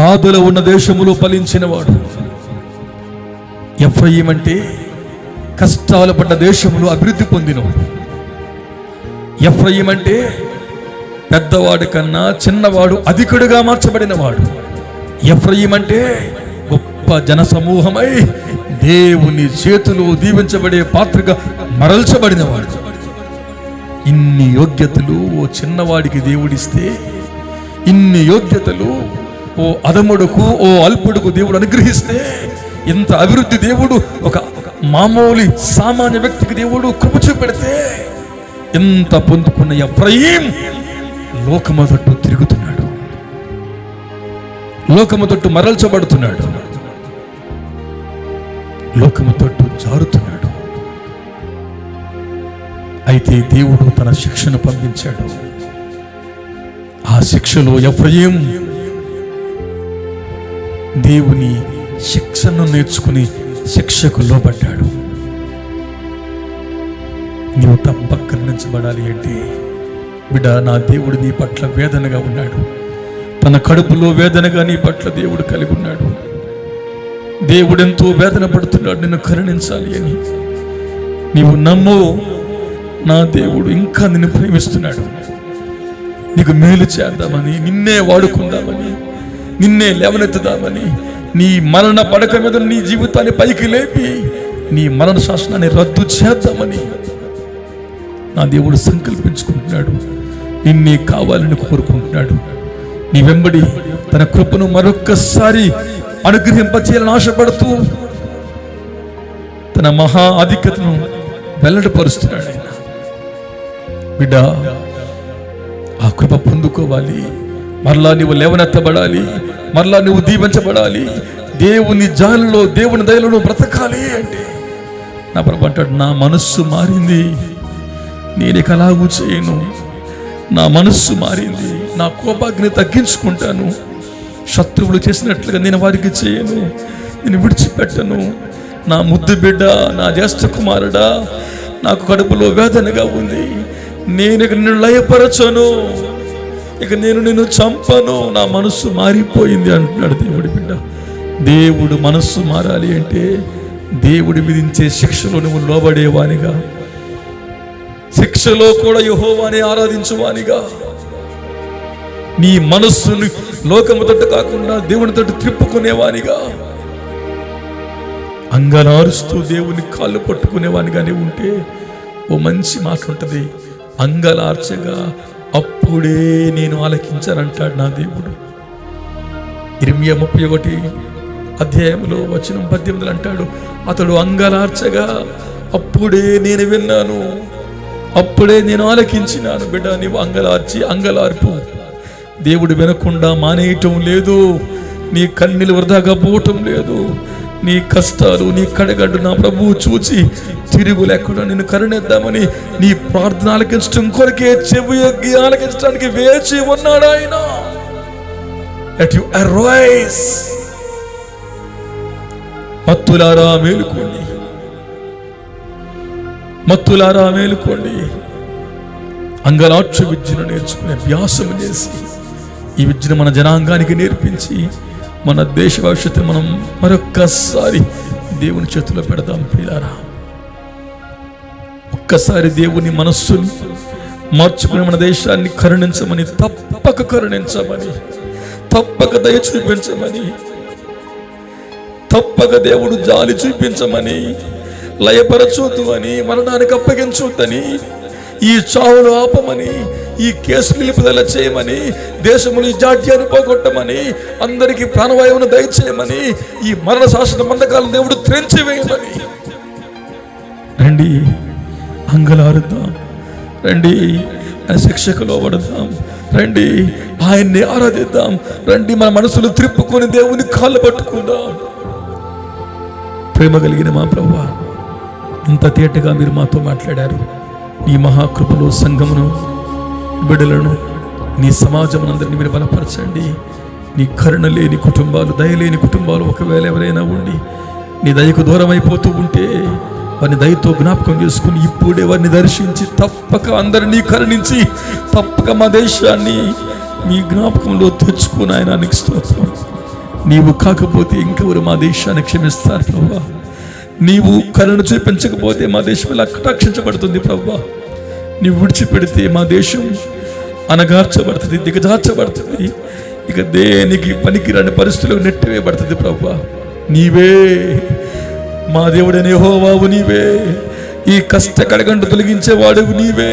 A: బాధలో ఉన్న దేశములో ఫలించినవాడు. ఎఫ్రాయిం అంటే కష్టాలు పడ్డ దేశములో అభివృద్ధి పొందినవాడు. ఎఫ్రాయిం అంటే పెద్దవాడి కన్నా చిన్నవాడు అధికుడిగా మార్చబడినవాడు. ఎఫ్రాయిం అంటే గొప్ప జన సమూహమై దేవుని చేతులు దీవించబడే పాత్రగా మరల్చబడినవాడు. ఇన్ని యోగ్యతలు ఓ చిన్నవాడికి దేవుడిస్తే, ఇన్ని యోగ్యతలు ఓ అధముడుకు, ఓ అల్పుడుకు దేవుడు అనుగ్రహిస్తే, ఇంత అభివృద్ధి దేవుడు ఒక మామూలు సామాన్య వ్యక్తికి దేవుడు కృప చూపెడితే, ఎంత పొందుకున్న ఎఫ్రాయిం లోకము తట్టు తిరుగుతున్నాడు, లోకము తట్టు మరల్చబడుతున్నాడు, లోకము తట్టు జారుతున్నాడు. అయితే దేవుడు తన శిక్షను పంపించాడు. ఆ శిక్షలో ఎఫ్రాయిం దేవుని శిక్షను నేర్చుకుని శిక్షకు లోబడ్డాడు. నీవు తప్పక ఖండించబడాలి అంటే బిడ్డ, నా దేవుడు నీ పట్ల వేదనగా ఉన్నాడు. తన కడుపులో వేదనగా నీ పట్ల దేవుడు కలిగి ఉన్నాడు. దేవుడు ఎంతో వేదన పడుతున్నాడు నిన్ను కరుణించాలి అని. నీవు నమ్ము, నా దేవుడు ఇంకా నిన్ను ప్రేమిస్తున్నాడు. నీకు మేలు చేద్దామని, నిన్నే వాడుకుందామని, నిన్నే లేవనెత్తుదామని, నీ మరణ పడక మీద నీ జీవితాన్ని పైకి లేపి నీ మరణ శాసనాన్ని రద్దు చేద్దామని నా దేవుడు సంకల్పించుకుంటున్నాడు. నిన్నే కావాలని కోరుకుంటున్నాడు. నీ వెంబడి తన కృపను మరొక్కసారి అనుగ్రహింపచేయాలని ఆశపడుతూ తన మహా ఆధిక్యతను వెల్లడిపరుస్తున్నాడు ఆయన. బిడ్డ, ఆ కృప పొందుకోవాలి. మరలా నువ్వు లేవనెత్తబడాలి. మరలా నువ్వు దీవించబడాలి. దేవుని జాలిలో, దేవుని దయలో బ్రతకాలి అంటే నా ప్రభు అంటాడు, నా మనస్సు మారింది, నేను ఇక అలాగూ చేయను. నా మనస్సు మారింది, నా కోపాగ్ని తగ్గించుకుంటాను. శత్రువులు చేసినట్లుగా నేను వారికి చేయను, నేను విడిచిపెట్టను. నా ముద్దు బిడ్డ, నా జ్యేష్ఠ కుమారుడా, నాకు కడుపులో వేదనగా ఉంది, నేను ఇక నిన్ను లయపరచను, ఇక నేను నిన్ను చంపను. నా మనస్సు మారిపోయింది అంటున్నాడు దేవుడి బిడ్డ. దేవుడు మనస్సు మారాలి అంటే దేవుడు విధించే శిక్షలో నువ్వు లోబడేవానిగా, శిక్షలో కూడా యెహోవాని ఆరాధించువానిగా, నీ మనస్సుని లోకముతో కాకుండా దేవునితో త్రిప్పుకునేవానిగా, అంగలారుస్తూ దేవుని కాళ్ళు పట్టుకునేవానిగానే ఉంటే ఓ మంచి మాట ఉంటుంది, అంగలార్చగా అప్పుడే నేను ఆలకించానంటాడు నా దేవుడు. ఇర్మియా 31 అధ్యాయంలో వచనం 18 అంటాడు, అతడు అంగలార్చగా అప్పుడే నేను విన్నాను, అప్పుడే నేను ఆలకించినాను. బిడ్డ, నీవు అంగలార్పు. దేవుడు వినకుండా మానేయటం లేదు. నీ కన్నీళ్ళు వృధాగా పోవటం లేదు. నీ కష్టాలు, నీ కడగడ్డు నా ప్రభువు చూచి తిరుగు లేకుండా నిన్ను కరుణిద్దామని నీ ప్రార్థన ఆలకించడం కొరకే చెవి ఎగ్గి ఆలకించడానికి వేచి ఉన్నాడు ఆయన. Let you arise. మత్తులారా మేలుకోండి, మత్తులారా మేలుకోండి. అంగలార్చ విద్యను నేర్చుకునే అభ్యాసం చేసి ఈ విద్యను మన జనాంగానికి నేర్పించి మన దేశ భవిష్యత్తును మనం మరొక్కసారి దేవుని చేతిలో పెడదాం. ప్రియులారా, ఒక్కసారి దేవుని మనస్సును మార్చుకుని మన దేశాన్ని కరుణించమని, తప్పక కరుణించమని, తప్పక దయ చూపించమని, తప్పక దేవుడు జాలి చూపించమని, లయపరచొద్దు అని, మరణానికి అప్పగించొద్దని, ఈ చావులు ఆపమని, ఈ కేసు నిలుపుదల చేయమని, దేశములు జాడ్యాన్ని పోగొట్టమని, అందరికీ ప్రాణవాయువును దయచేయమని, ఈ మరణ శాసన బంధకాలను దేవుడు త్రెంచివేయమని. రండి, అంగలారుద్దాం. రండి, శిక్షకు లోబడదాం. రండి, ఆయన్ని ఆరాధిద్దాం. రండి, మన మనసులు త్రిప్పుకొని దేవుని కాళ్ళు పట్టుకుందాం. ప్రేమ కలిగిన మా ప్రభువా, ఇంత తేటగా మీరు మాతో మాట్లాడారు. నీ మహాకృపలో సంఘమును, బిడ్డలను, నీ సమాజమునందరినీ మీరు బలపరచండి. నీ కరుణ లేని కుటుంబాలు, దయలేని కుటుంబాలు ఒకవేళ ఎవరైనా ఉండి నీ దయకు దూరం అయిపోతూ ఉంటే వారిని దయతో జ్ఞాపకం చేసుకుని ఇప్పుడే వారిని దర్శించి తప్పక అందరినీ కరుణించి తప్పక మా దేశాన్ని మీ జ్ఞాపకంలో తెచ్చుకుని ఆయన నీకు స్తోత్రం. నీవు కాకపోతే ఇంకెవరు మా దేశాన్ని క్షమిస్తారు ప్రభువా? నీవు కరుణ చూపించకపోతే మా దేశం ఇలా కటాక్షించబడుతుంది ప్రభువా. నీవు విడిచిపెడితే మా దేశం అనగార్చబడుతుంది, దిగజార్చబడుతుంది, ఇక దేనికి పనికిరాని పరిస్థితులకు నెట్టివేయబడుతుంది ప్రభువా. నీవే మా దేవుడైన యెహోవావు, నీవే ఈ కష్ట కడగంట తొలగించేవాడువు, నీవే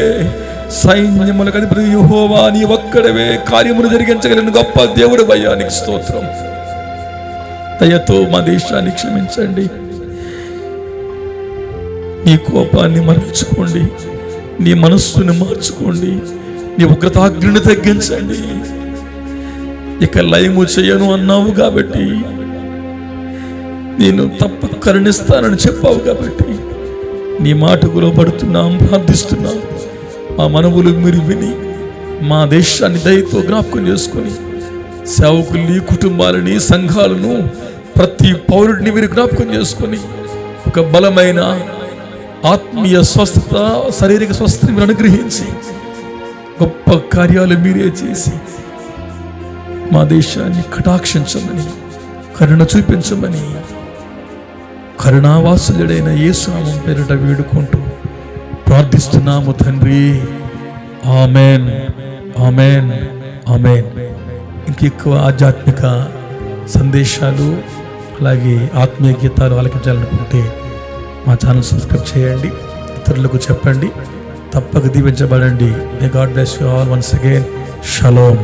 A: సైన్యములకు అధిపతి యెహోవా, నీ ఒక్కడవే కార్యమును జరిగించగలిగిన గొప్ప దేవుడు అయ్యా, నీకు స్తోత్రం. దయతో మా దేశాన్ని క్షమించండి. నీ కోపాన్ని మరల్చుకోండి, నీ మనస్సుని మార్చుకోండి, నీ ఉగ్రతాగ్నిని తగ్గించండి. ఇక లయము చేయను అన్నావు కాబట్టి, నేను తప్ప కరుణిస్తానని చెప్పావు కాబట్టి నీ మాటకు లోబడుతున్నాం, ప్రార్థిస్తున్నాం. మా మనవులు మీరు విని మా దేశాన్ని దయతో జ్ఞాపకం చేసుకొని సేవకుల్ని, కుటుంబాలని, సంఘాలను, ప్రతి పౌరుడిని మీరు జ్ఞాపకం చేసుకొని ఒక బలమైన ఆత్మీయ స్వస్థత, శారీరక స్వస్థతని మీరు అనుగ్రహించి గొప్ప కార్యాలు మీరే చేసి మా దేశాన్ని కటాక్షించమని, కరుణ చూపించమని కరుణావాసులుడైన యేసునామం పేరిట వేడుకుంటూ ప్రార్థిస్తున్నాము తండ్రి. Amen, amen, amen. ఇంకెక్కువ ఆధ్యాత్మిక సందేశాలు అలాగే ఆత్మీయ గీతాలు ఆలకించాలనుకుంటే మా ఛానల్ సబ్స్క్రైబ్ చేయండి, ఇతరులకు చెప్పండి, తప్పక దీవించబడండి. May God bless you all once again. Shalom.